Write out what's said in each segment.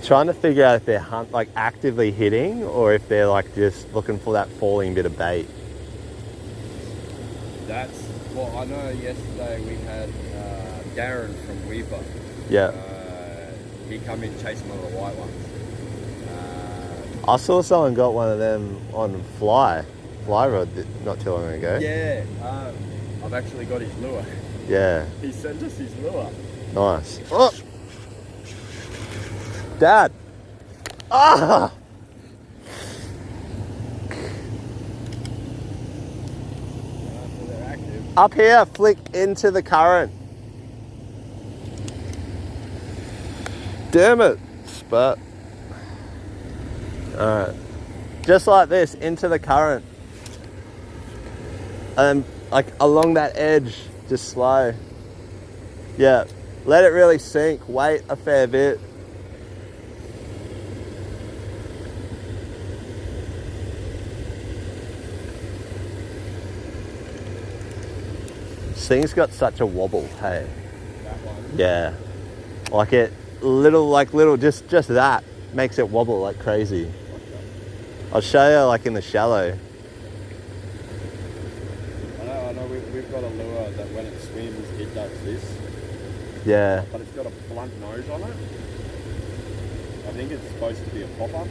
trying to figure out if they're like actively hitting or if they're like just looking for that falling bit of bait. That's, well, I know yesterday we had Darren from Weaver. Yeah. He come in chasing one of the white ones. I saw someone got one of them on fly rod not too long ago. Yeah, I've actually got his lure. Yeah. He sent us his lure. Nice. Oh! Dad! Ah! So they're active. Up here, flick into the current. Damn it. But alright. Just like this, into the current. And like along that edge, just slow. Yeah. Let it really sink. Wait a fair bit. This thing's got such a wobble, hey. That one. Yeah. Like it little just that makes it wobble like crazy. I'll show you like in the shallow. I know we've got a lure that when it swims it does this. Yeah. But it's got a blunt nose on it. I think it's supposed to be a popper.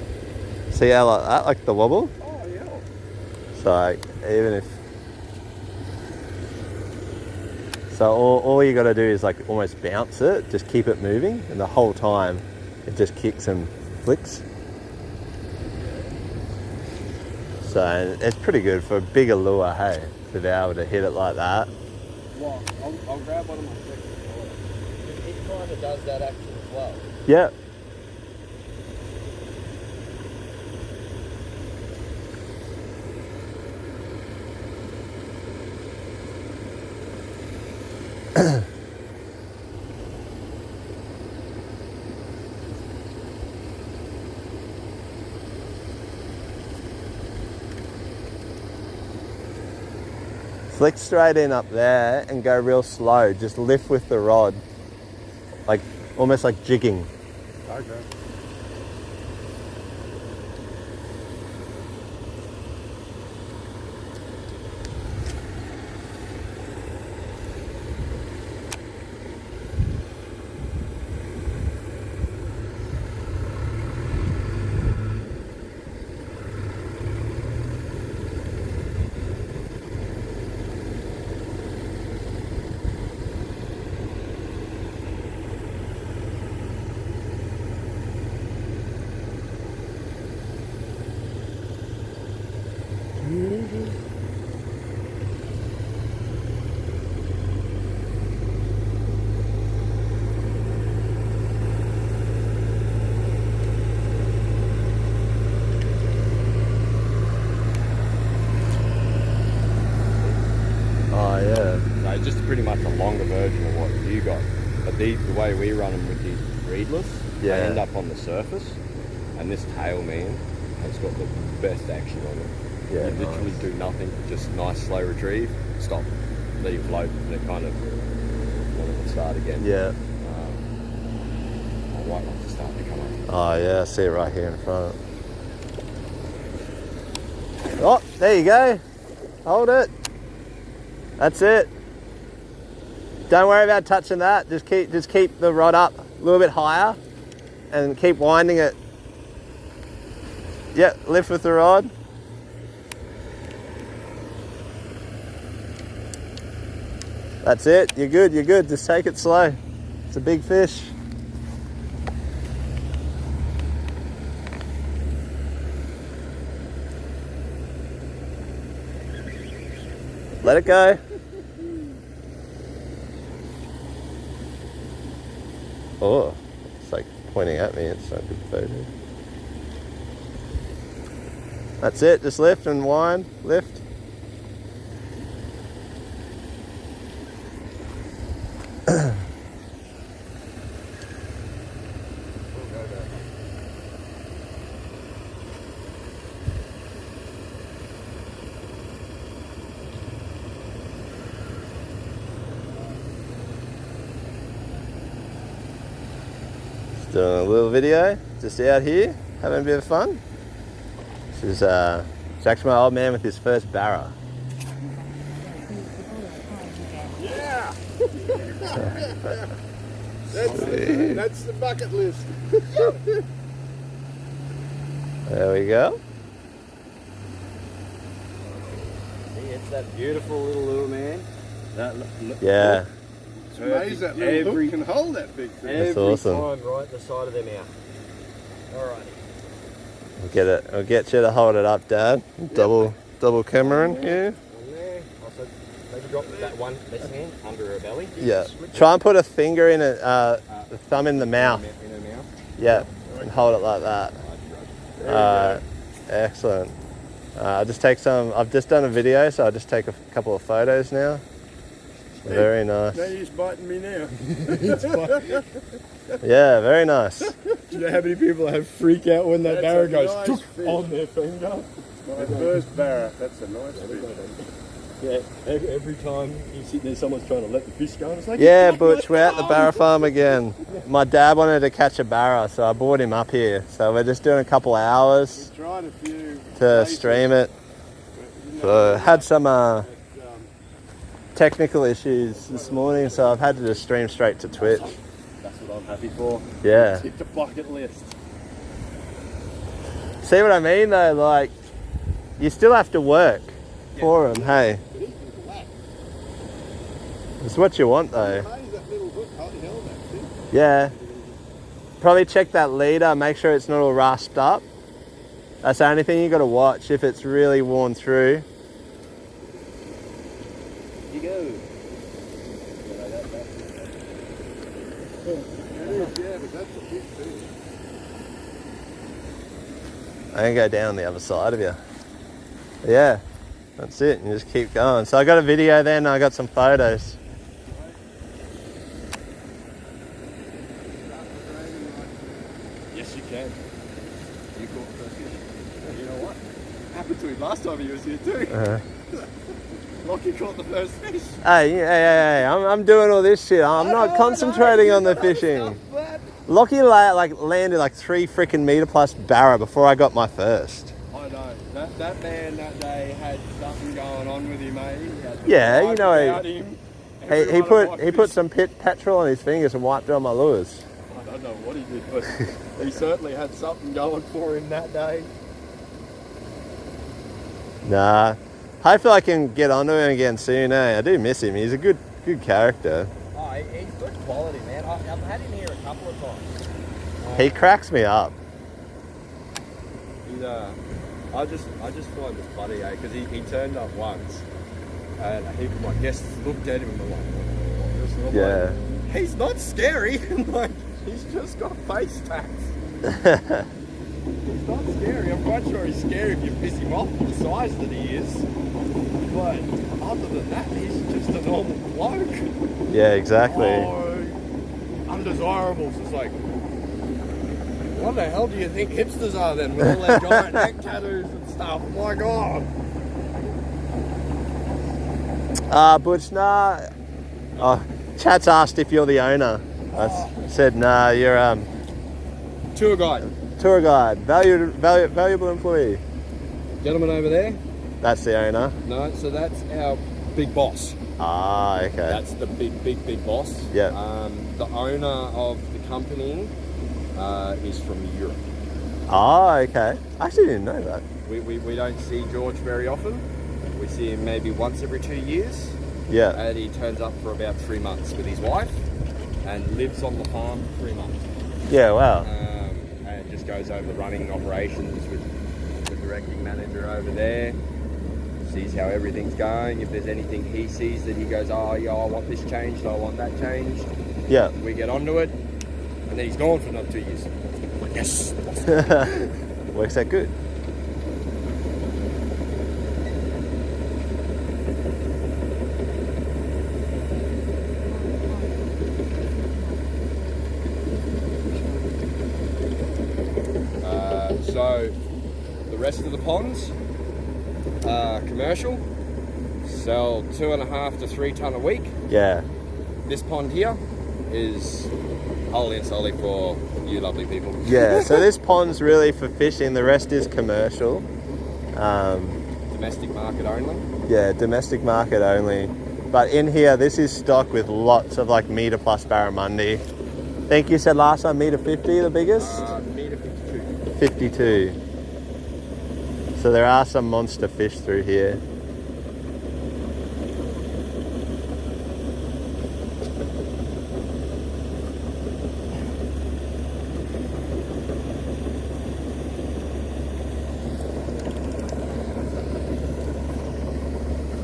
See how like that, like the wobble? Oh yeah. So like, even if all you got to do is like almost bounce it, just keep it moving, and the whole time it just kicks and flicks. So it's pretty good for a bigger lure, hey, to be able to hit it like that. Well, I'll grab one of my flickers. It kind of does that action as well. Yeah. Flick straight in up there and go real slow. Just lift with the rod, like almost like jigging. Okay. Oh yeah. So just pretty much a longer version of what you got. But the way we run them with these reedless, Yeah. they end up on the surface. And this tail, man, has got the best action on it. Yeah, You literally nice. do nothing, just nice slow retrieve, stop, let it float, and it kind of want to start again. Yeah. My white ones are starting to come up. Oh yeah, I see it right here in front. Oh, there you go. Hold it. That's it. Don't worry about touching that. Just keep the rod up a little bit higher and keep winding it. Yep, lift with the rod. That's it. You're good. You're good. Just take it slow. It's a big fish. Let it go. Oh, it's like pointing at me. It's not a good photo. That's it. Just lift and wind. Lift. Doing a little video, just out here, having a bit of fun. This is it's actually my old man with his first Barra. Yeah! That's the bucket list. There we go. See, it's that beautiful little man. Yeah. It's amazing that little hook can hold that big thing. That's awesome. Time, right the side of their mouth. Alrighty. I'll get you to hold it up, Dad. Double camera in here. One there. Also, maybe drop that one, this hand, under her belly. Yeah. Try and put a finger in it, the thumb in the mouth. In her mouth. Yeah. And hold it like that. Excellent. I've just done a video, so I'll just take a couple of photos now. Very nice. Now he's biting me now. Yeah, very nice. Do you know how many people have freak out when that That's barra a goes nice fish. on their finger? My first Barra. That's a nice fish. Yeah, every time you sit there, someone's trying to let the fish go. And it's like, Yeah, Butch, we're at the Barra farm again. My dad wanted to catch a Barra, so I brought him up here. So we're just doing a couple of hours We've tried a few to places, stream it. but, you So know, had some um, technical issues this morning, so I've had to just stream straight to Twitch. That's what I'm happy for. Yeah. Tick the bucket list. See what I mean though? Like, you still have to work for them, hey? It's what you want though. Hey, that little hook held that fish. Yeah. Probably check that leader, make sure it's not all rasped up. That's the only thing you got to watch if it's really worn through. You go. Yeah, but that's a big fish. I can go down the other side of you. Yeah, that's it. You just keep going. So I got a video then, I got some photos. Yes, you can. You caught the first fish. You know what? Happened to him last time he was here too. Lockie caught the first fish. Hey, I'm doing all this shit. I'm not concentrating on the fishing. Lockie landed like 3 freaking meter plus Barra before I got my first. I know. That man that day had something going on with him, mate. Yeah, you know, he he put some petrol on his fingers and wiped it on my lures. I don't know what he did, but he certainly had something going for him that day. Nah. Hopefully I can get onto him again soon, eh? I do miss him. He's a good character. Oh, he's good quality, man. I've had him here a couple of times. He cracks me up. He's, I just find this funny, because he turned up once, and my guests looked at him and were like, "Oh, I'm Yeah. like, he's not scary." Like, he's just got face tats. He's not scary. I'm quite sure he's scary if you piss him off for the size that he is. But other than that, he's just a normal bloke. Yeah, exactly. Oh, undesirables. It's like, what the hell do you think hipsters are then with all their giant neck tattoos and stuff? My God. Butch, nah. Oh, Chat's asked if you're the owner. I said, nah, you're Tour guide. tour guide, valuable employee. Gentleman over there? That's the owner. No, so that's our big boss. Ah, okay. That's the big boss. Yeah. The owner of the company is from Europe. Ah, okay. I actually didn't know that. We don't see George very often. We see him maybe once every 2 years. Yeah. And he turns up for about 3 months with his wife and lives on the farm for 3 months. Yeah, wow. And just goes over running operations with the directing manager over there. Sees how everything's going. If there's anything he sees that he goes, oh yeah, I want this changed, I want that changed. Yeah. We get onto it, and then he's gone for another 2 years. Like, yes. Works out good. So the rest of the ponds are commercial, sell 2.5 to 3 ton a week. Yeah. This pond here is wholly and solely for you lovely people. Yeah, so this pond's really for fishing. The rest is commercial. Domestic market only. Yeah, domestic market only. But in here, this is stocked with lots of like metre plus barramundi. I think you said last time metre 50, the biggest? Metre 52. 52. So there are some monster fish through here.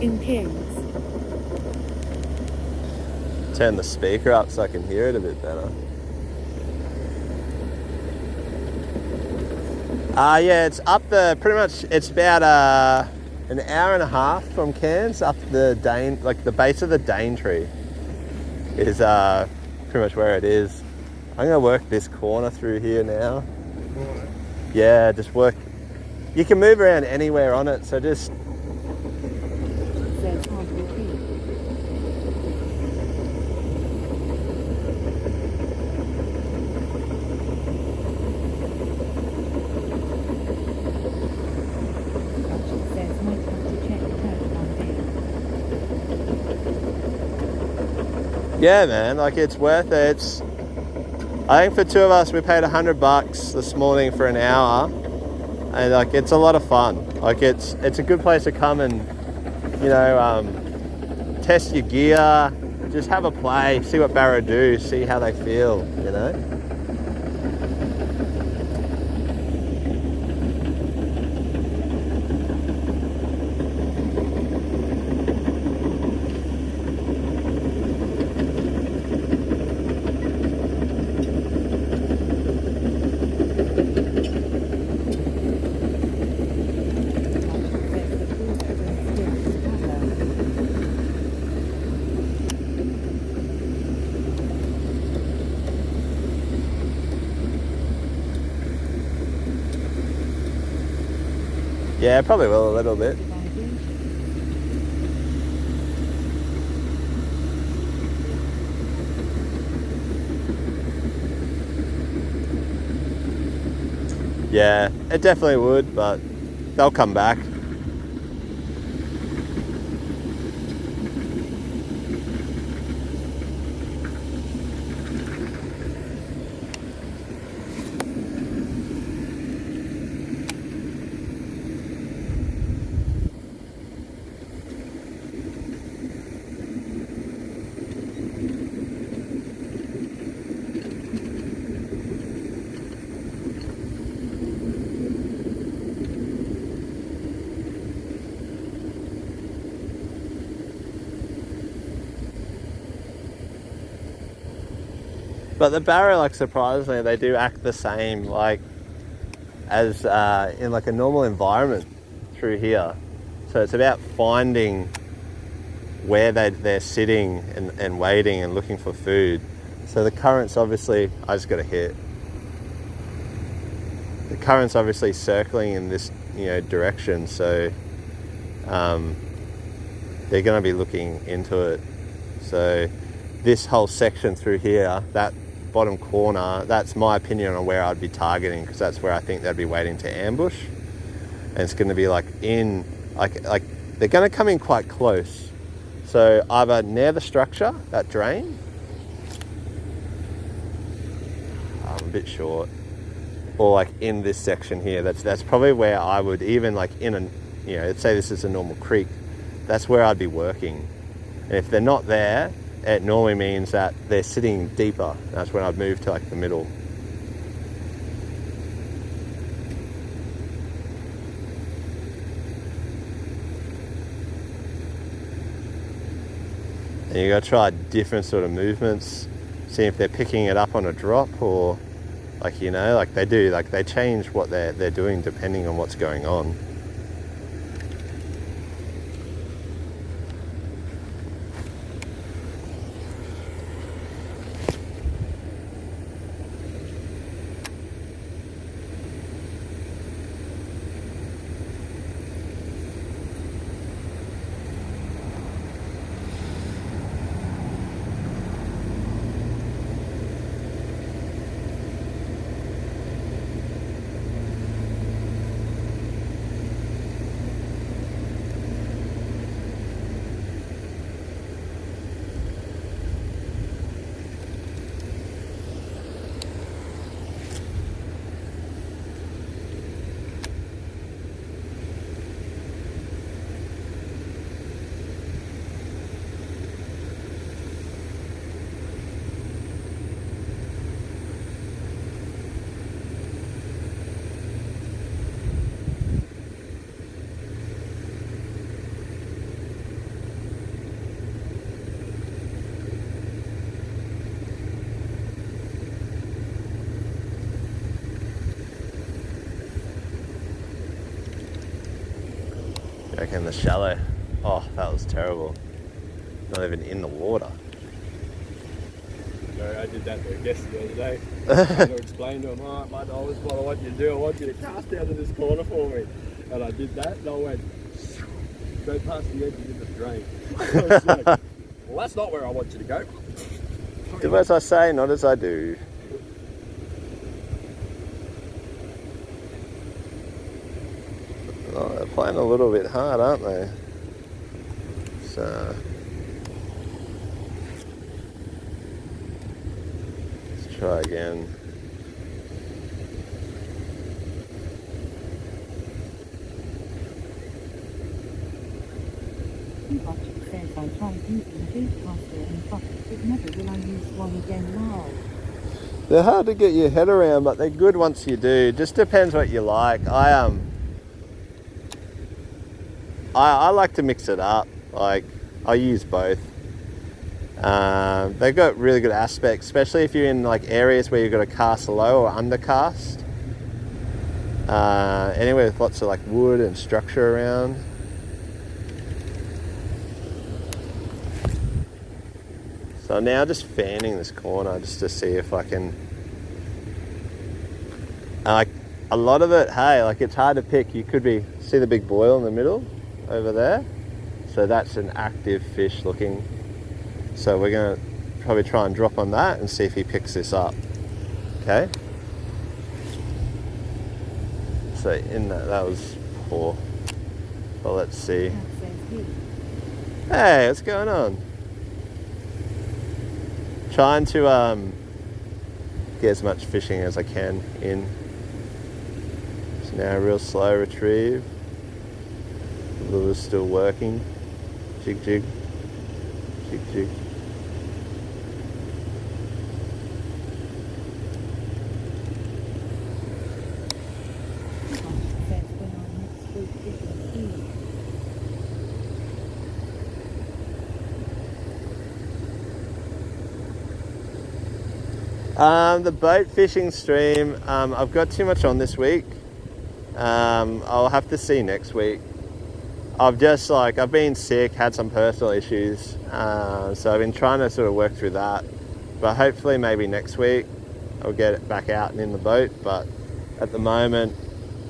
Imperials. Turn the speaker up so I can hear it a bit better. Yeah, it's up pretty much, it's about an hour and a half from Cairns up the Dane, like the base of the Dane tree is pretty much where it is. I'm gonna work this corner through here now. Yeah, just work. You can move around anywhere on it, so just Says halfway through. Says might have to check turn one day. yeah, man, like it's worth it. It's, I think for two of us, we paid $100 this morning for an hour, and like it's a lot of fun. Like it's a good place to come and test your gear, just have a play, see what Barra do, see how they feel, you know. Yeah, probably will a little bit. Yeah, it definitely would, but they'll come back. But the Barra, like surprisingly, they do act the same, like as in like a normal environment through here. So it's about finding where they're sitting and waiting and looking for food. So the current's obviously, I just got a hit. The current's obviously circling in this direction, so they're going to be looking into it. So this whole section through here, that bottom corner, that's my opinion on where I'd be targeting, because that's where I think they'd be waiting to ambush. And it's going to be like in, like they're going to come in quite close. So either near the structure, that drain, I'm a bit short, or like in this section here. That's probably where I would, even like in a, let's say this is a normal creek, that's where I'd be working. And if they're not there, it normally means that they're sitting deeper. That's when I'd move to like the middle. And you got to try different sort of movements, see if they're picking it up on a drop, or like like they do, like they change what they're doing depending on what's going on. Back in the shallow. Oh, that was terrible. Not even in the water. No, I did that to a guest the other day. Trying to explain to him, all right, mate, this is what I want you to do. I want you to cast out of this corner for me. And I did that, and I went straight past the edge into the drain. I was like, well, that's not where I want you to go. Do as I say, not as I do. Oh, they're playing a little bit hard, aren't they? So let's try again. Budget says I tried using a bait caster and bucket, but never will I use one again now. They're hard to get your head around, but they're good once you do. Just depends what you like. I like to mix it up. Like, I use both. They've got really good aspects, especially if you're in like areas where you've got to cast low or undercast. Anywhere with lots of like wood and structure around. So I'm now just fanning this corner just to see if I can. Like a lot of it, hey, like it's hard to pick. You could see the big boil in the middle over there. So that's an active fish looking. So we're gonna probably try and drop on that and see if he picks this up. Okay. So in that was poor. But let's see. Hey, what's going on? Trying to get as much fishing as I can in. So now a real slow retrieve. The lure's still working. Jig jig. Jig jig. The boat fishing stream, I've got too much on this week. I'll have to see next week. I've been sick, had some personal issues, so I've been trying to sort of work through that. But hopefully maybe next week I'll get it back out and in the boat. But at the moment,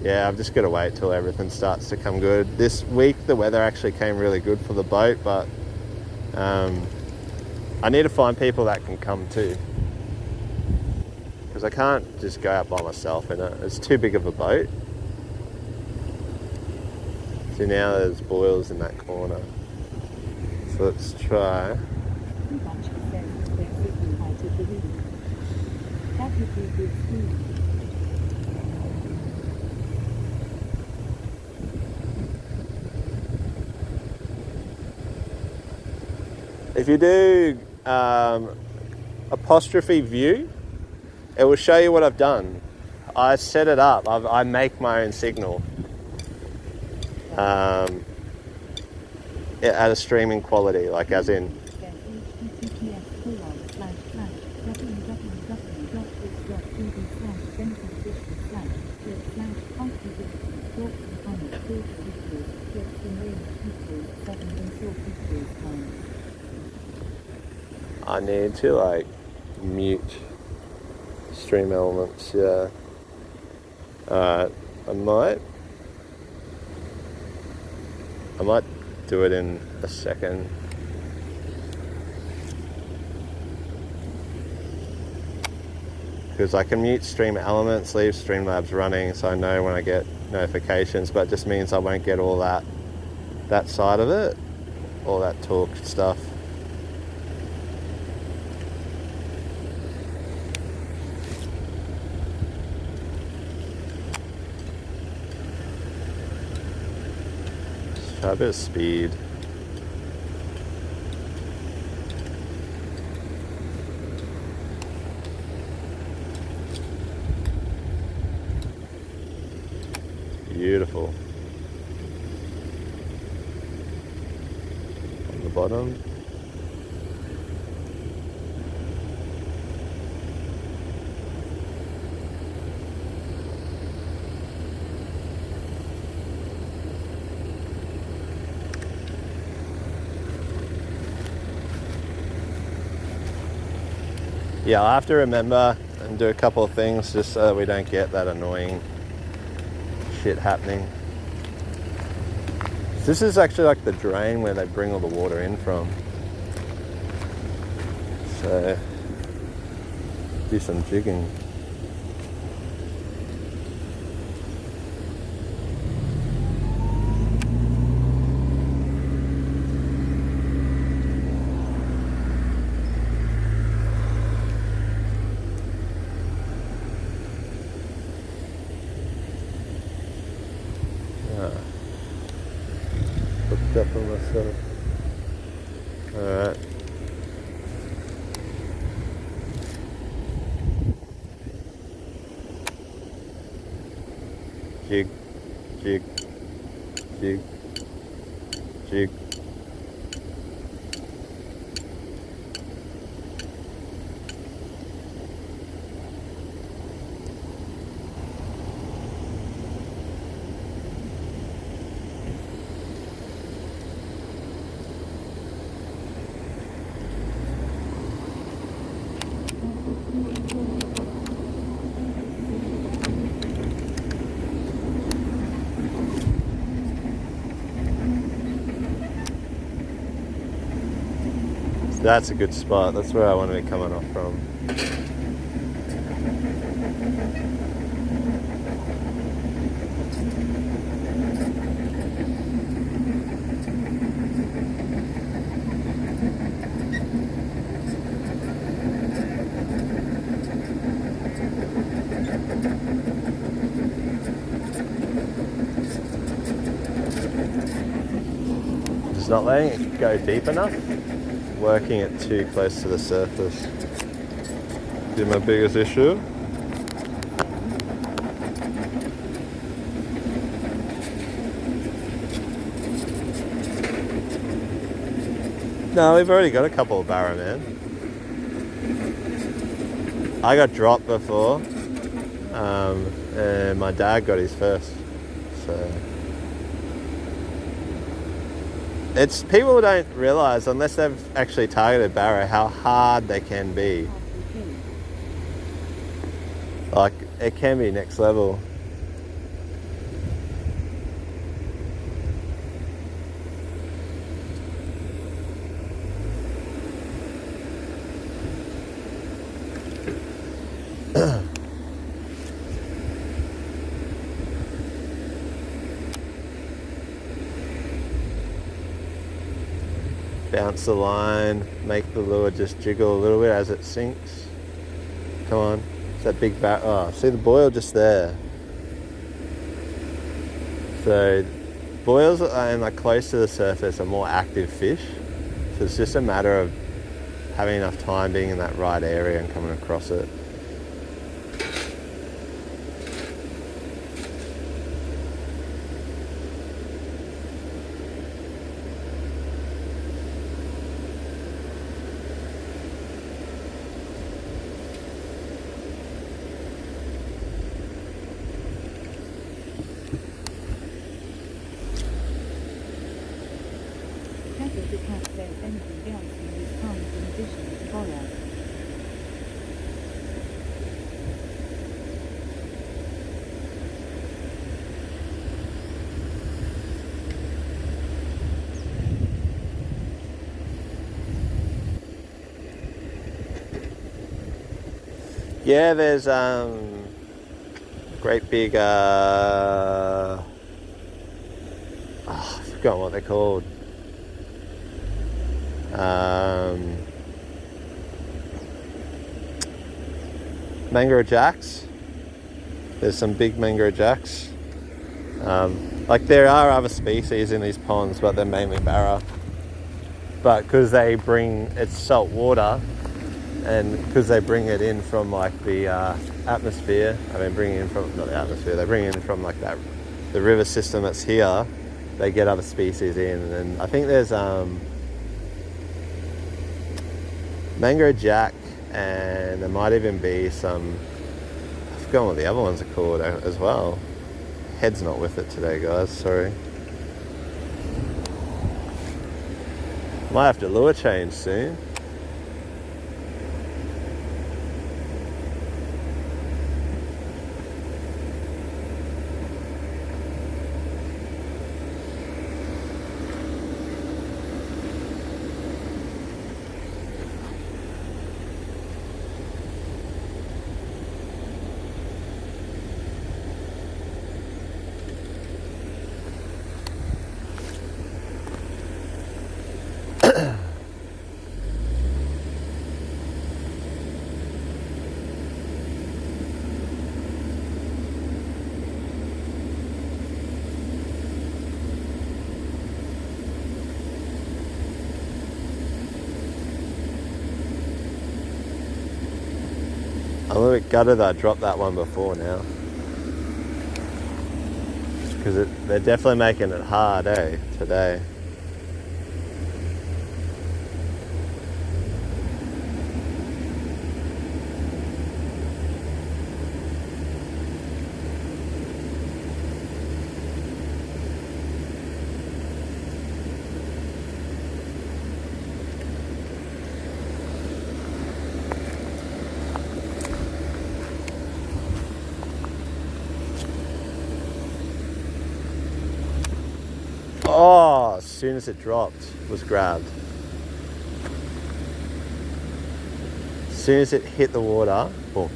yeah, I've just got to wait till everything starts to come good. This week the weather actually came really good for the boat, but I need to find people that can come too. Because I can't just go out by myself in it. It's too big of a boat. See, now there's boils in that corner. So let's try. If you do apostrophe view, it will show you what I've done. I set it up. I make my own signal at a streaming quality, like as in. I need to like mute stream elements, yeah. Alright, I might do it in a second. Because I can mute stream elements, leave Streamlabs running so I know when I get notifications, but it just means I won't get all that side of it, all that talk stuff. Try a bit of speed. Beautiful. On the bottom. Yeah, I'll have to remember and do a couple of things just so that we don't get that annoying shit happening. This is actually like the drain where they bring all the water in from. So, do some jigging. Hooked up on myself. Alright. Jig, jig, jig, jig. That's a good spot. That's where I want to be coming off from. Just not letting it go deep enough. Working it too close to the surface. Be my biggest issue. No, we've already got a couple of Barra, man. I got dropped before, and my dad got his first. So. It's people don't realise unless they've actually targeted Barra how hard they can be. Like it can be next level. Bounce the line, make the lure just jiggle a little bit as it sinks. Come on, it's that big bat. Oh, see the boil just there. So boils and like close to the surface are more active fish. So it's just a matter of having enough time being in that right area and coming across it. Because there's anything else in these ponds in addition to Barra. Yeah, there's great big I forgot what they're called. Mangrove jacks. There's some big mangrove jacks. Like there are other species in these ponds, but they're mainly Barra. But because they bring it's salt water, and because they bring it in from like the atmosphere. I mean, bring it in from not the atmosphere. They bring it in from like that the river system that's here. They get other species in, and I think there's mangrove jack, and there might even be some. I forgot what the other ones are called as well. Head's not with it today, guys. Sorry. Might have to lure change soon. little bit gutted that I dropped that one before now. Because they're definitely making it hard, today. Oh, as soon as it dropped, was grabbed. As soon as it hit the water, boom.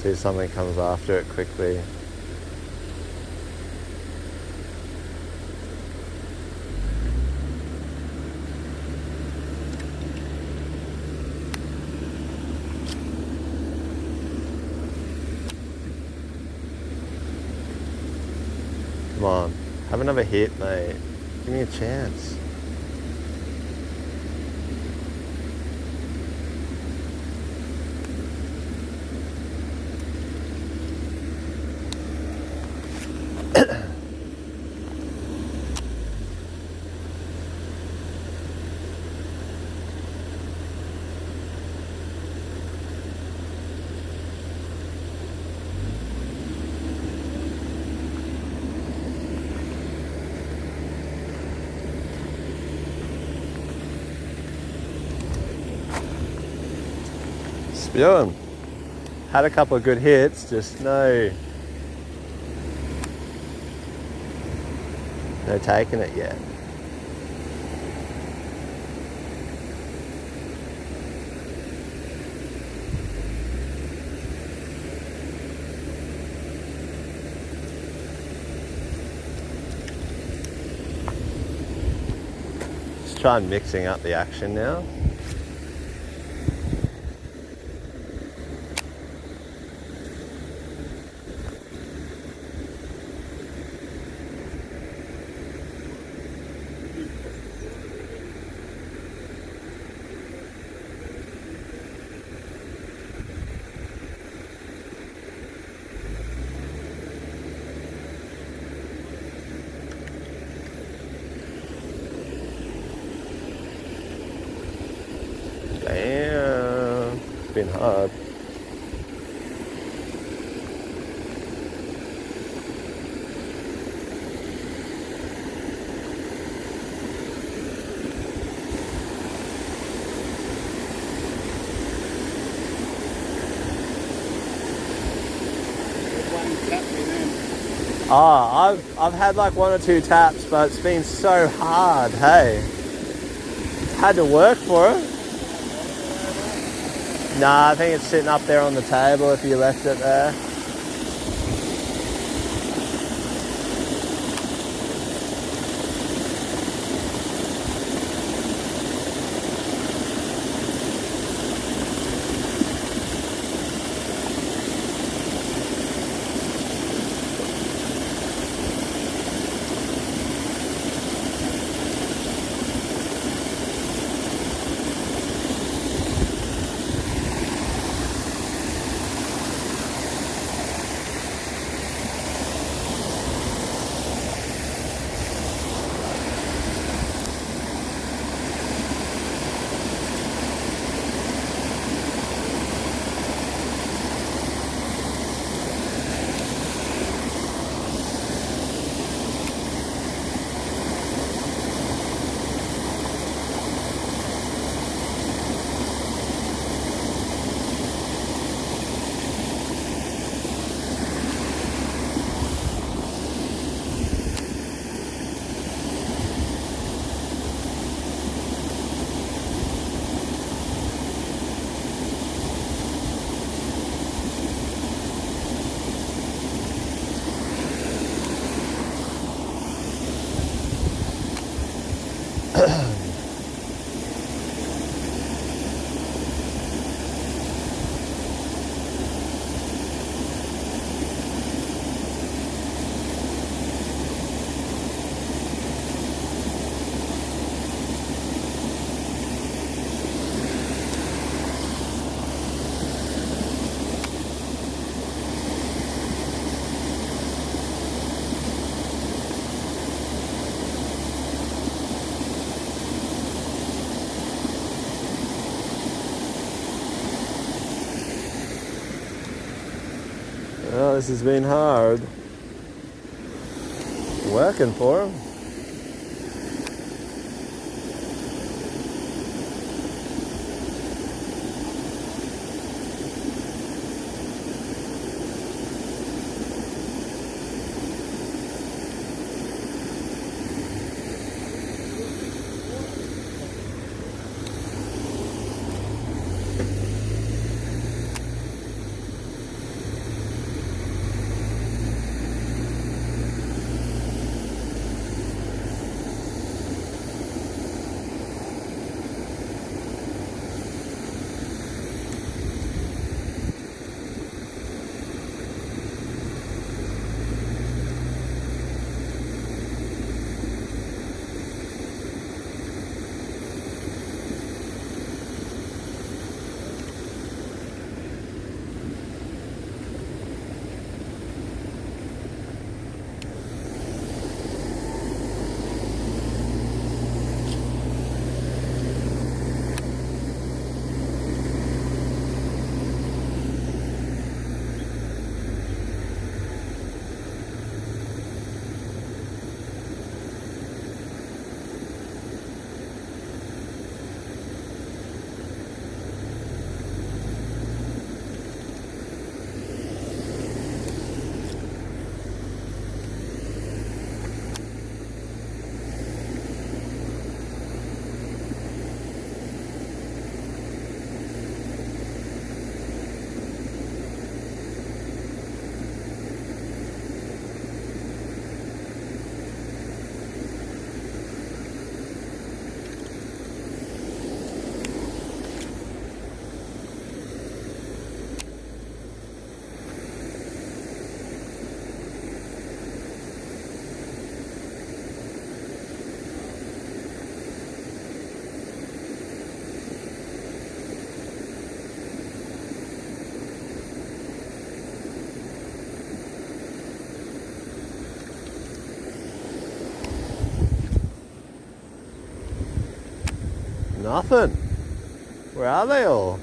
See if something comes after it quickly. Come on, have another hit, mate. Give me a chance. Spewing. Had a couple of good hits, just no taking it yet. Just try and mixing up the action now. Damn, it's been hard. I've had like 1 or 2 taps, but it's been so hard, hey. Had to work for it. Nah, I think it's sitting up there on the table if you left it there. Oh, this has been hard. Working for him. Nothing. Where are they all?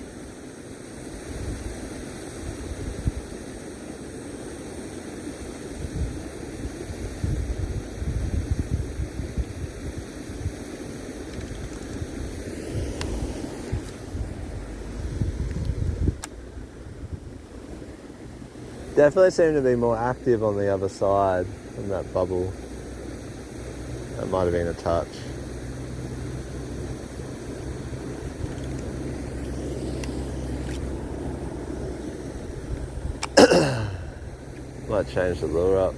Definitely seem to be more active on the other side from that bubble. That might have been a touch. Might change the lure up.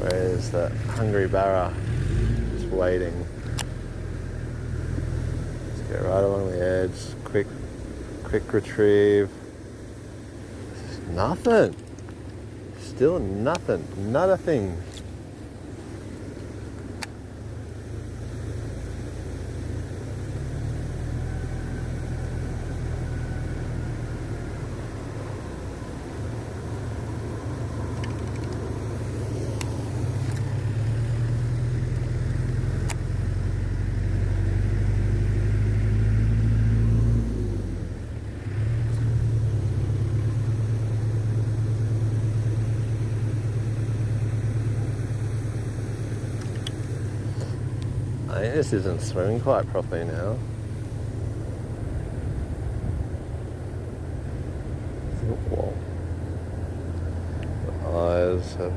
Where's that hungry Barra? Just waiting. Let's get right along the edge. Quick retrieve. Nothing. Still nothing. Not a thing. I think this isn't swimming quite properly now. Whoa. The eyes have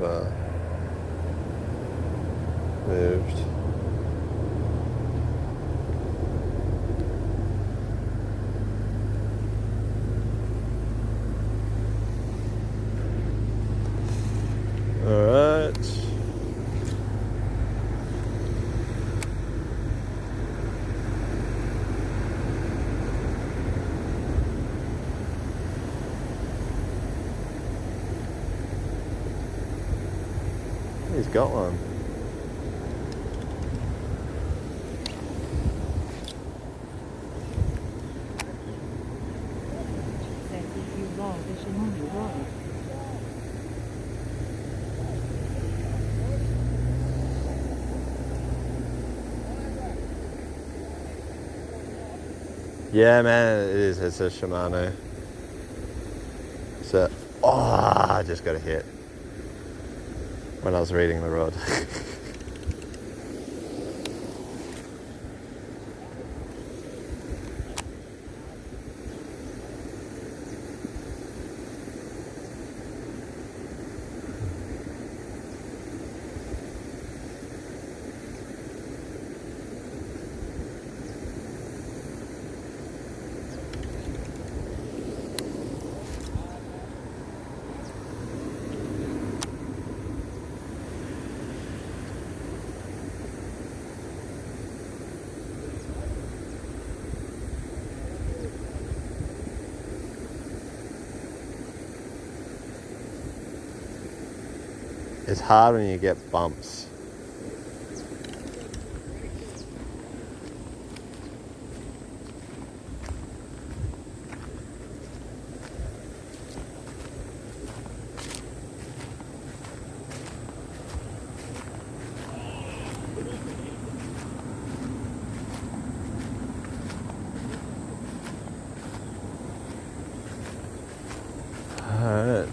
moved. He's got one. Says if you roll the Shimano rod. Yeah, man, it is. It's a Shimano. So, oh, I just got a hit when I was reading the rod. It's hard when you get bumps. Alright.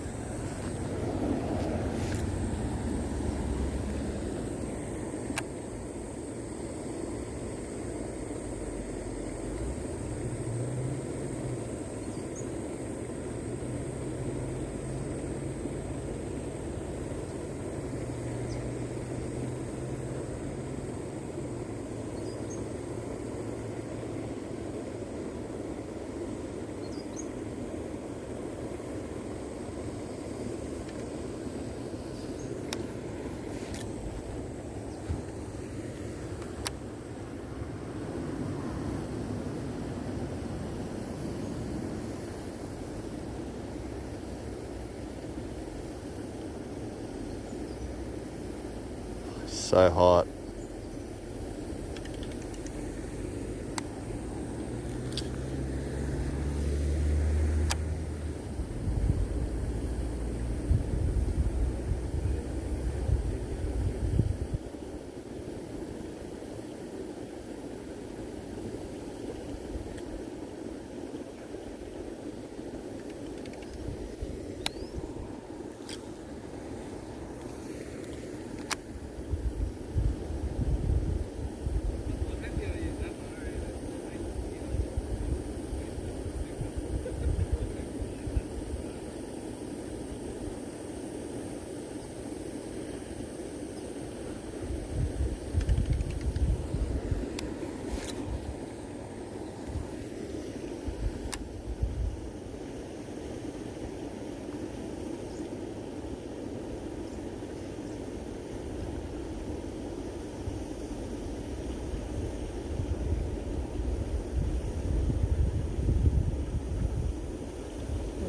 So hot.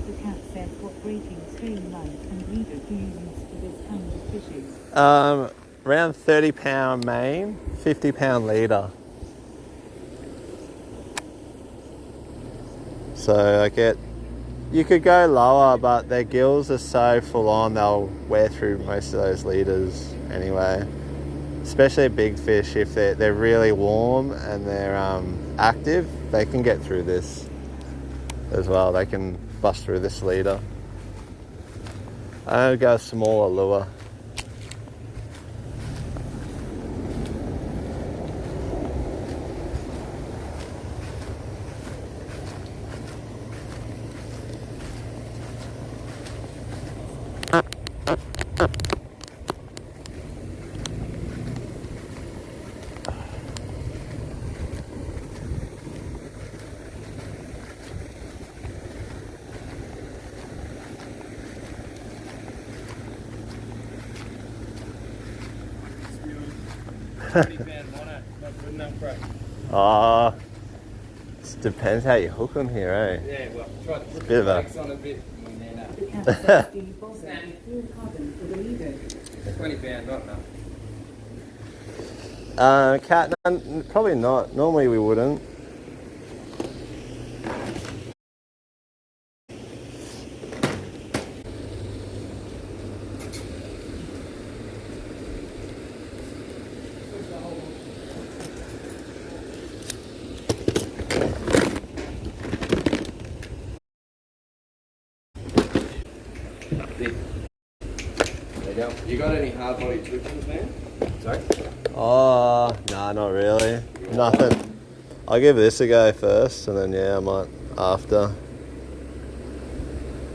The cat says, what breaking stream length and leader do you use for this kind of fishing? Around 30-pound main, 50-pound leader. So you could go lower, but their gills are so full on they'll wear through most of those leaders anyway. Especially big fish, if they're really warm and they're active, they can get through this as well. They can bust through this leader. I'm gonna go smaller lure. Depends how you hook them here, eh? Yeah, well, try to put bit of the a- brakes on a bit and then The cat says, do you bother with fluorocarbon for the leader? £20, not enough. Cat, probably not. Normally we wouldn't. There you go. You got any hard body twitchings, man? Sorry? Oh, nah, not really. Nothing. I'll give this a go first, and then yeah, I might after.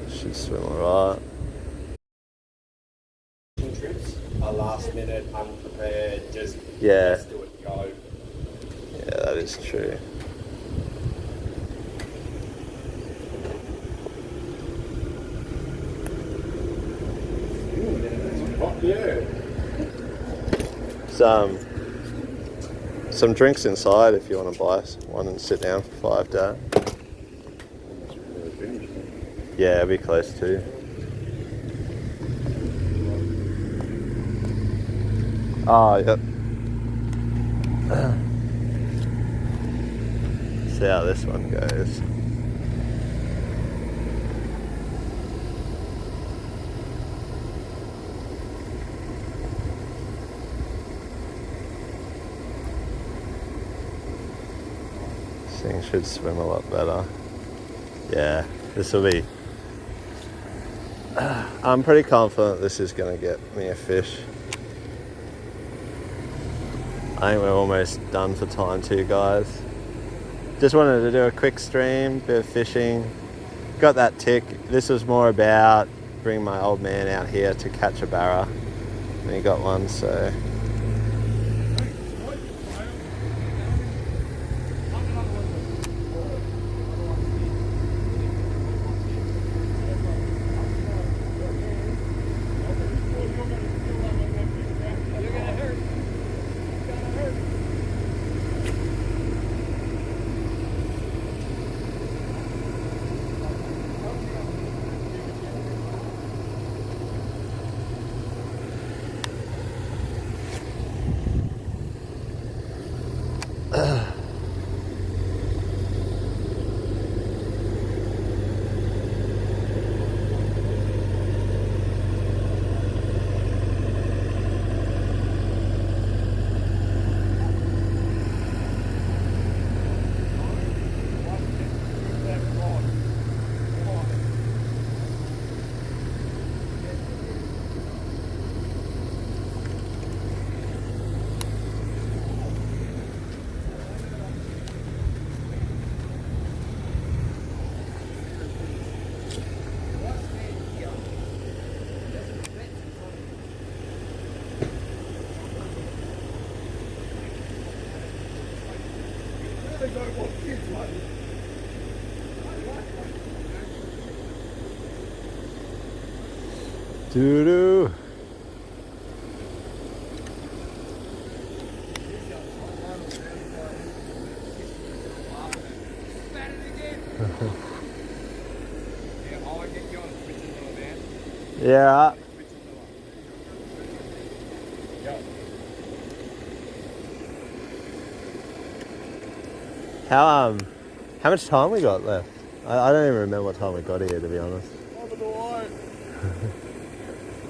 Should swim alright. Trips are last minute, unprepared, just Yeah. let's do it, go. Yeah, that is true. Hot beer. Some drinks inside if you want to buy one and sit down for 5 days. Yeah, it'll be close to. Oh, yep. See how this one goes. This thing should swim a lot better. Yeah, this will be... I'm pretty confident this is going to get me a fish. I think we're almost done for time too, guys. Just wanted to do a quick stream, bit of fishing. Got that tick. This was more about bring my old man out here to catch a barra. And he got one, so... Doo-doo. Yeah. How much time we got left? I don't even remember what time we got here, to be honest.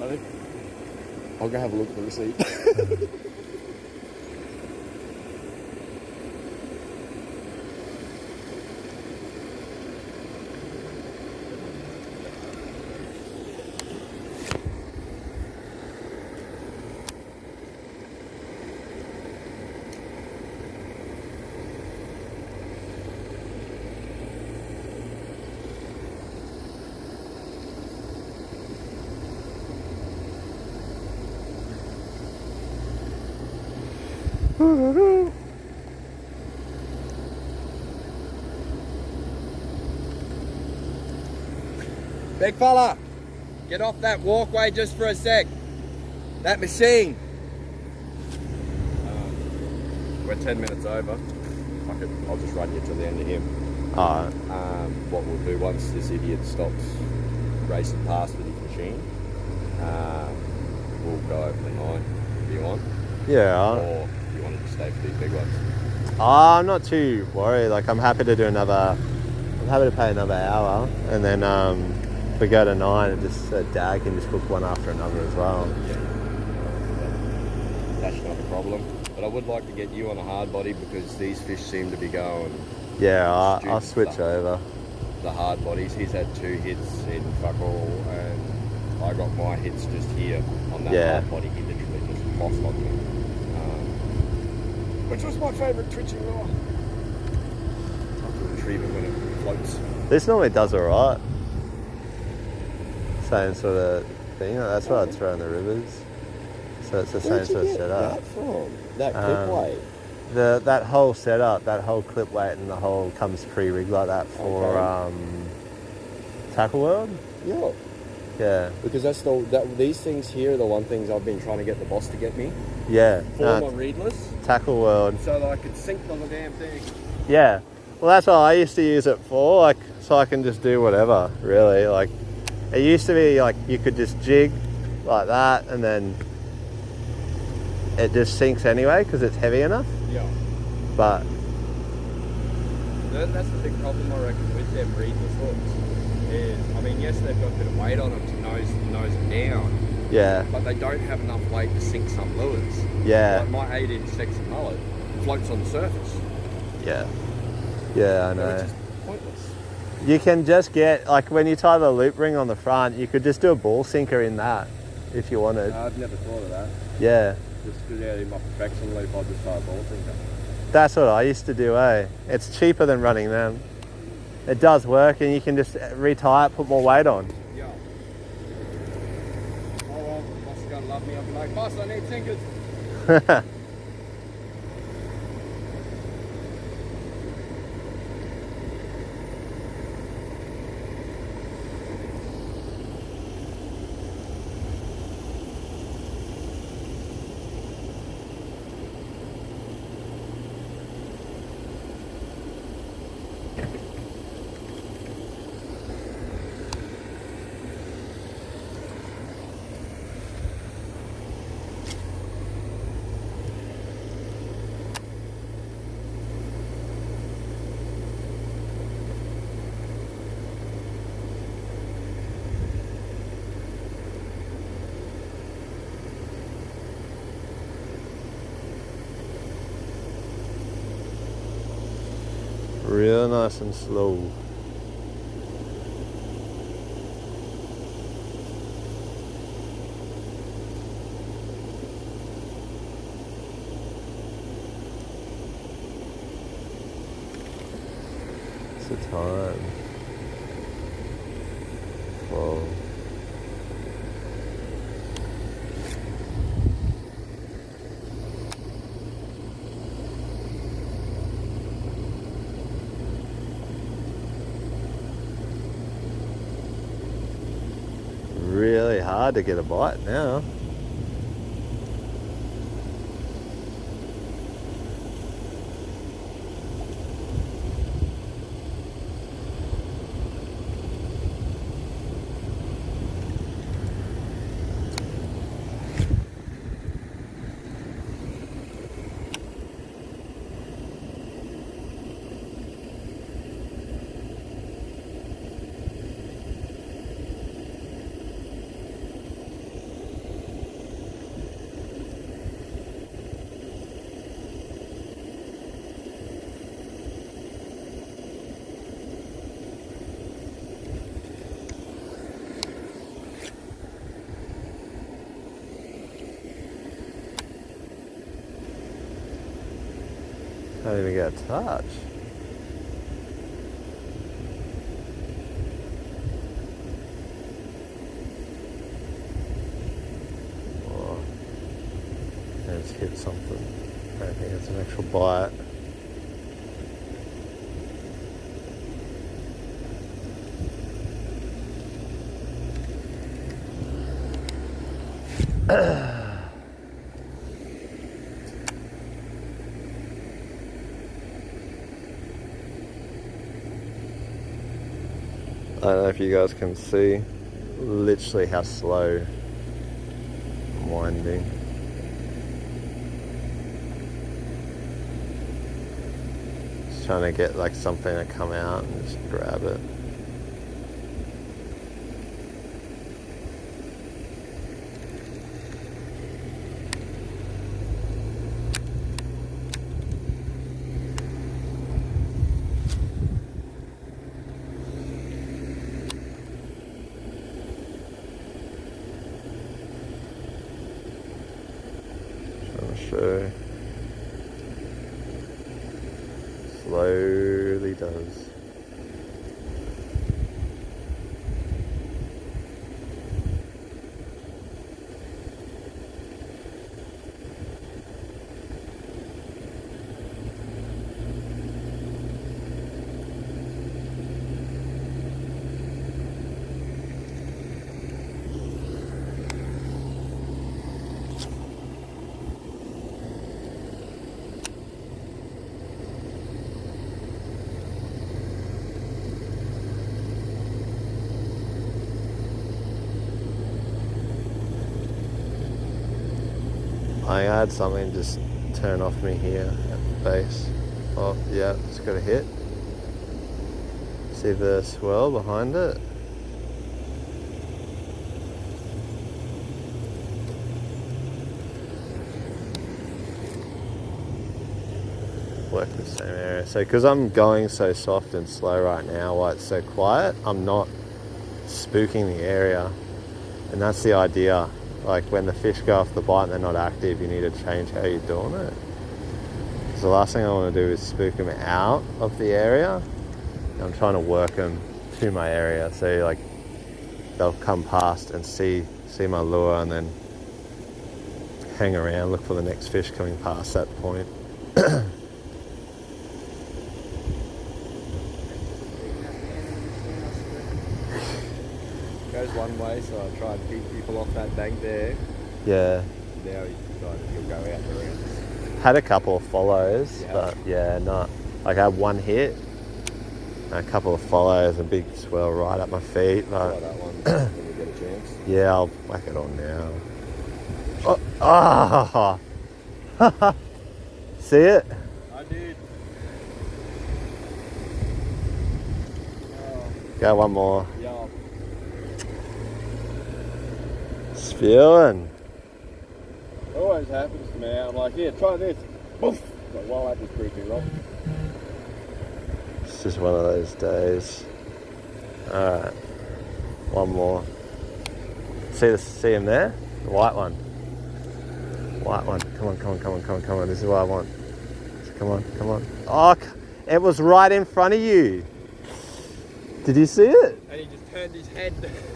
I think I'll go have a look at the receipt. Big fella, get off that walkway just for a sec. That machine. We're 10 minutes over. I'll just run you to the end of him. Alright. What we'll do once this idiot stops racing past with his machine, we'll go over the night if you want. Yeah. Or you want to stay for these big ones. I'm not too worried. Like, I'm happy to do another. I'm happy to pay another hour, and then if we go to 9, and just Dad can just cook one after another as well. Yeah. That's not a problem. But I would like to get you on a hard body because these fish seem to be going. Yeah, I'll switch over. The hard bodies. He's had 2 hits in fuck all, and I got my hits just here on that hard body. He literally just lost on me. Which was my favourite twitching rod. I have to retrieve it when it floats. This normally does alright. Same sort of thing. That's what I'd throw in the rivers. So it's the same sort of setup. That from? That clip weight? That whole setup, that whole clip weight and the whole comes pre-rigged like that for Tackle World. Yeah. Yeah. Because these things here are the one things I've been trying to get the boss to get me. Yeah. For my reedless. Tackle World. So that I could sink the damn thing. Yeah. Well, that's what I used to use it for, like, so I can just do whatever, really. Like, it used to be, like, you could just jig like that, and then it just sinks anyway, because it's heavy enough. Yeah. But that's the big problem, I reckon, with them reedless hooks. Is, I mean, yes, they've got a bit of weight on them to nose them down, yeah, but they don't have enough weight to sink some lures. yeah, Like my 8-inch Texan mullet floats on the surface. yeah, yeah, I It's know. just pointless. You can just get, like, when you tie the loop ring on the front, you could just do a ball sinker in that, if you wanted. I've never thought of that. Yeah. Just because in my perfection loop, I just tie a ball sinker. That's what I used to do, eh? It's cheaper than running them. It does work, and you can just retie it, put more weight on. Yeah. Oh, well, boss is going to love me. I'll be like, boss, I need sinkers. Real nice and slow. What's the time? 12. Really hard to get a bite now. Can't even get a touch. Oh, let's hit something. I don't think it's an actual bite. I don't know if you guys can see literally how slow I'm winding. Just trying to get like something to come out and just grab it. Sure. Slowly does. I had something just turn off me here at the base. Oh, yeah, it's got a hit. See the swirl behind it? Work the same area. So because I'm going so soft and slow right now, why it's so quiet, I'm not spooking the area. And that's the idea. Like when the fish go off the bite and they're not active, you need to change how you're doing it. So the last thing I want to do is spook them out of the area. I'm trying to work them to my area, so like they'll come past and see my lure and then hang around, look for the next fish coming past that point. Goes one way, so I try and keep people off that bank there. Yeah. Now he's decided he'll go out the rest. Had a couple of follows, Yeah. but yeah, not like I had one hit, a couple of follows, a big swell right at my feet. Try But that one when you get a chance. yeah, I'll whack it on now. Oh, oh. See it? I did. Go one more. Yeah. Spewing. It always happens to me. I'm like, yeah, try this. Boof. Like, well, that was creepy, Rob. It's just one of those days. Alright. One more. See him there? The white one. White one. Come on, come on, come on, come on, come on. This is what I want. Come on, come on. Oh, it was right in front of you. Did you see it? And he just turned his head.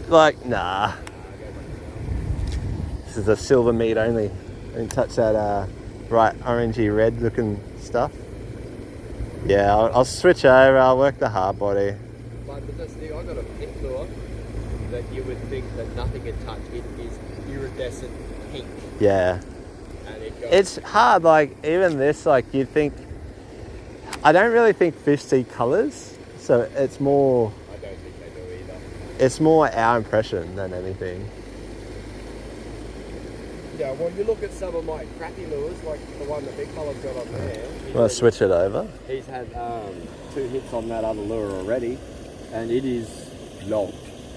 Like, nah. This is a silver meat only. Don't touch that bright orangey red looking stuff. Yeah, I'll switch over. I'll work the hard body. But that's the thing, I got a pink lure that you would think that nothing can touch. It is iridescent pink. Yeah. And it goes, It's hard, like, even this, like, you'd think... I don't really think fish see colours, so it's more... I don't think they do either. It's more our impression than anything. Yeah, well, you look at some of my crappy lures, like the one that big fella's got on there. I'll switch it over. He's had 2 hits on that other lure already, and it is locked.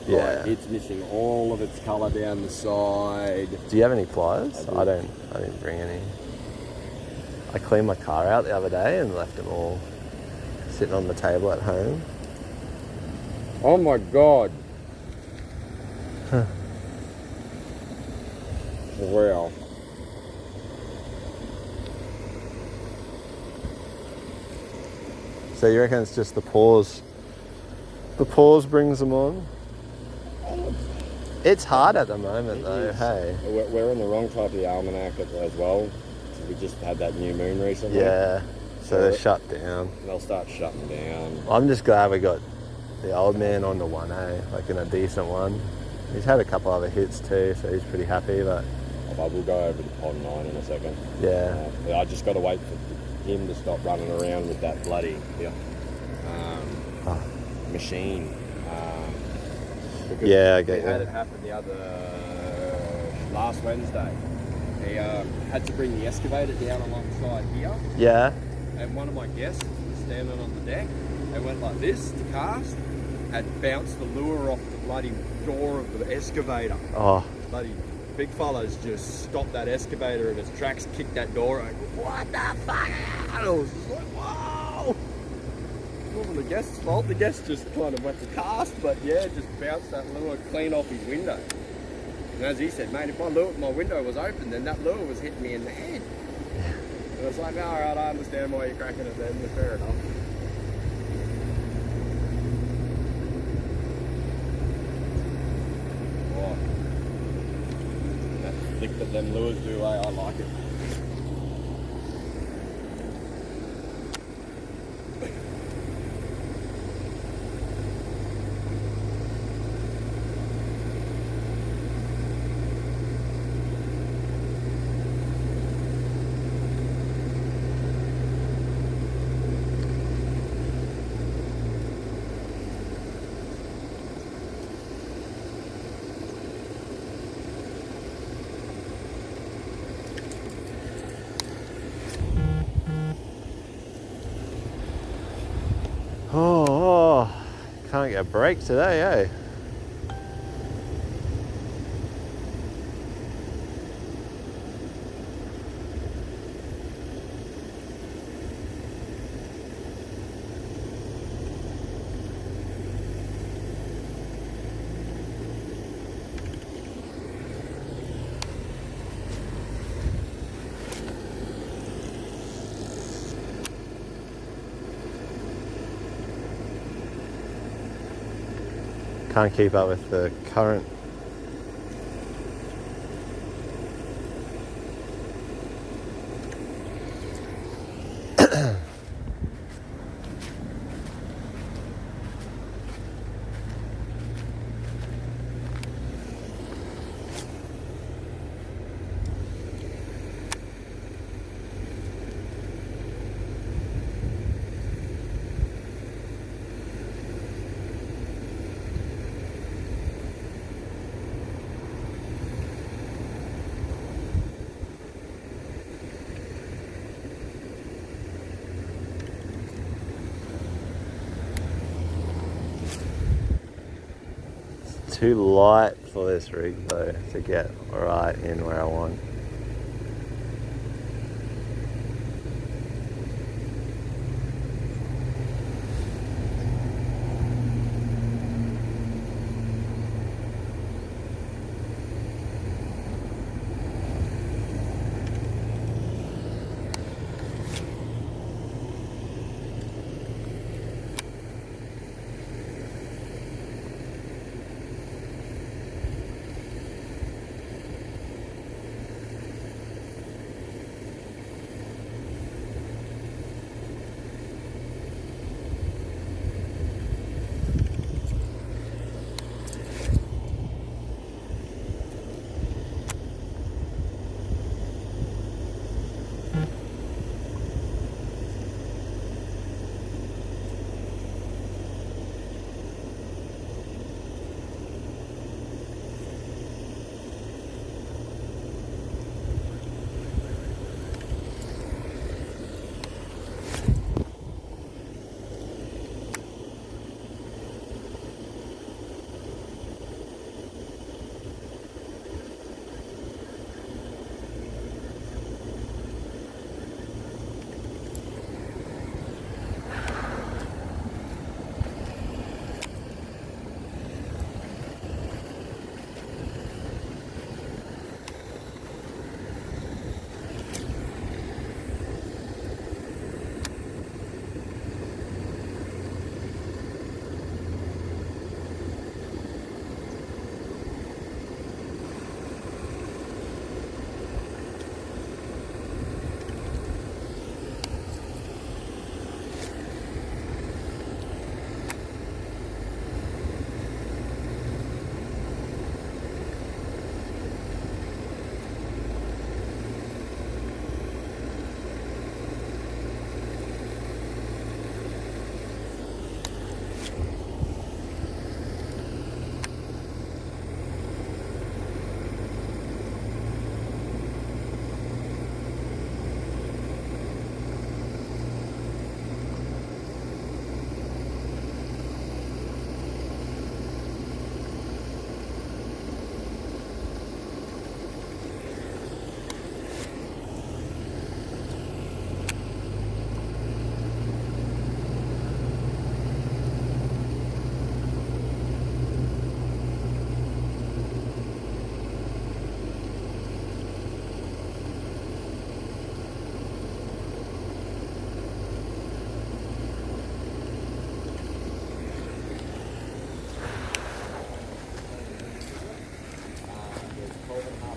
Yeah. Like, it's missing all of its colour down the side. Do you have any pliers? I do. I didn't bring any. I cleaned my car out the other day and left them all sitting on the table at home. Oh my god. Wow. So you reckon it's just the pause? The pause brings them on? It's hard at the moment though, hey? We're in the wrong type of the almanac as well. We just had that new moon recently. Yeah, so they're shut down. They'll start shutting down. I'm just glad we got the old man on the 1A, like in a decent one. He's had a couple other hits too, so he's pretty happy, but... I will go over to pond 9 in a second. Yeah. I just got to wait for him to stop running around with that bloody machine. Yeah, I get we had you. it happen the other last Wednesday. He had to bring the excavator down alongside here, Yeah. and one of my guests was standing on the deck and went like this to cast, and bounced the lure off the bloody door of the excavator. Oh, Bloody big fella's just stopped that excavator in its tracks, kicked that door open. What the fuck? And I was just like, whoa! It wasn't the guest's fault. The guest just kind of went to cast, but yeah, just bounced that lure clean off his window. And as he said, mate, if my window was open, then that lure was hitting me in the head. And I was like, all right, I understand why you're cracking it then, but fair enough. Oh. That flick that them lures do, I like it. oh, can't get a break today, eh? Can't keep up with the current. Too light for this rig though to get right in where I want.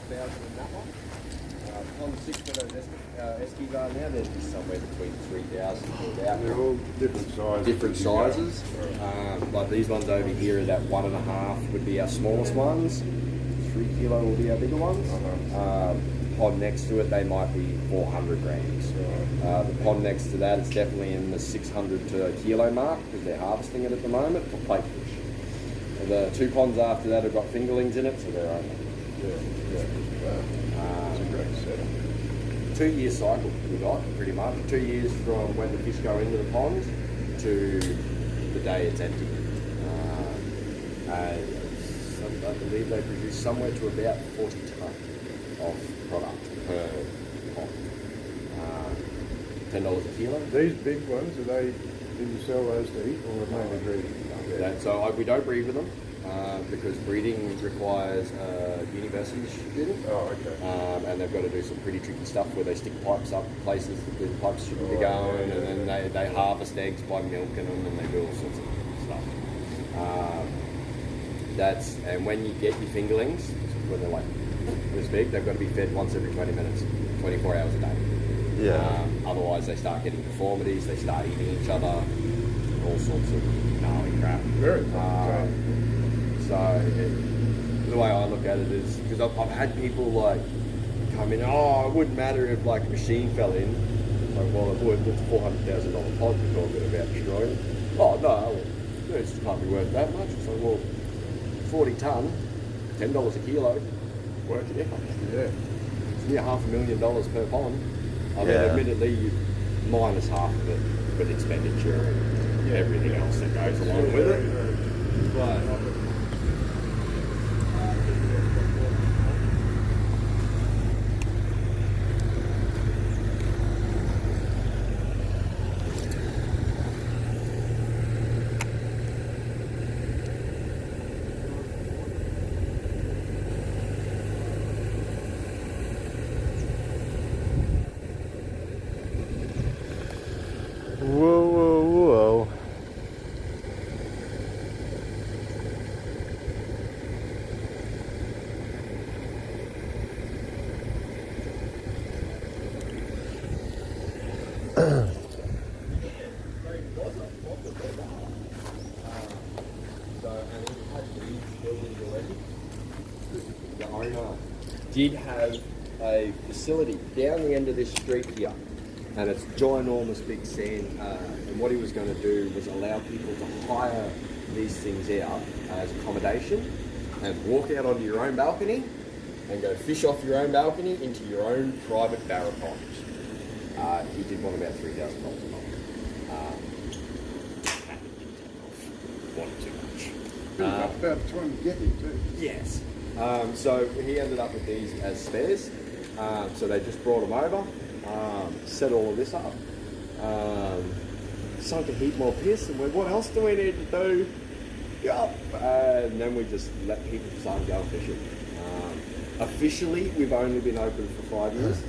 6,000 in that one. On 6 for those Eskies are now, they're just somewhere between 3,000 to about. They're all different sizes. Different sizes. Like these ones over here are that 1.5 would be our smallest ones. 3 kilo will be our bigger ones. Pond next to it, they might be 400 grams. The pond next to that is definitely in the 600 to a kilo mark because they're harvesting it at the moment for plate fish. The 2 ponds after that have got fingerlings in it, so they're only. It's a great setup. 2-year cycle we got pretty much. 2 years from when the fish go into the pond to the day it's empty. I believe they produce somewhere to about 40 tonne of product per pond. $10 a kilo. These big ones, do you sell those to eat or mainly breeding? So we don't breed with them because breeding requires a university student. Oh, okay. And they've got to do some pretty tricky stuff where they stick pipes up places that the pipes shouldn't be going, and then they harvest eggs by milking them, and they do all sorts of stuff. And when you get your fingerlings, when they're like this big, they've got to be fed once every 20 minutes, 24 hours a day. Yeah. Otherwise, they start getting deformities, they start eating each other, all sorts of gnarly crap. Very complicated. The way I look at it is, because I've had people like come in, it wouldn't matter if like a machine fell in. Like, well, it would, it's a $400,000 pod we're talking about destroying. Oh, no, it just can't be worth that much. It's like, well, 40 tonne, $10 a kilo, work it out. Yeah. It's near $500,000 per pond. I mean, Yeah. admittedly, you minus half of it with expenditure and everything else that goes along with it. But Whoa, whoa, whoa. the owner did have a facility down the end of this street here, and it's ginormous big sand. And what he was going to do was allow people to hire these things out as accommodation and walk out onto your own balcony and go fish off your own balcony into your own private Barra pond. He did want about $3,000 a month. Wanted too much. About trying to get him too. Yes. So he ended up with these as spares. So they just brought them over, set all of this up, sunk a heap more piss, and went, what else do we need to do? Yup. And then we just let people start going fishing. Officially, we've only been open for 5 years,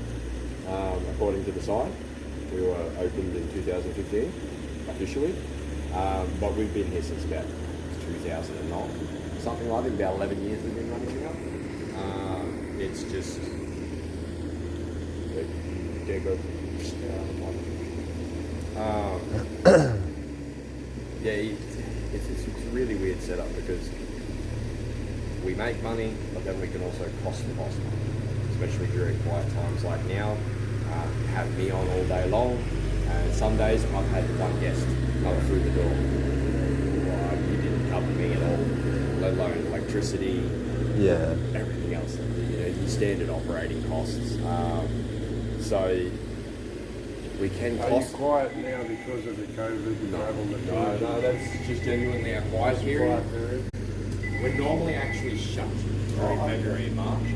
according to the sign. We were opened in 2015, officially. But we've been here since about 2009. Something like that, about 11 years we've been running now. It's just, they're good. It's a really weird setup because we make money, but then we can also cost the boss money, especially during quiet times like now. Have me on all day long, and some days I've had one guest come through the door. You didn't cover me at all, let alone electricity, Yeah. everything else, your standard operating costs. So we can Are you cost. quiet now because of the COVID travel? No, that's just genuinely our quiet period. Quiet period. We're normally actually shut during February and March.